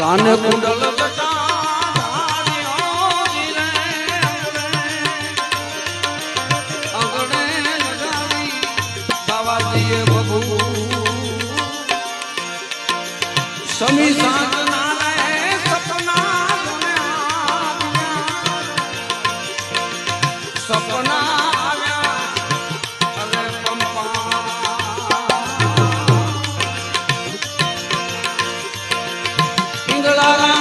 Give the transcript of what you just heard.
કાને કુંડલ સમી સાધના રે સપના સપના આવ્યા અરે પંપા પિંગળા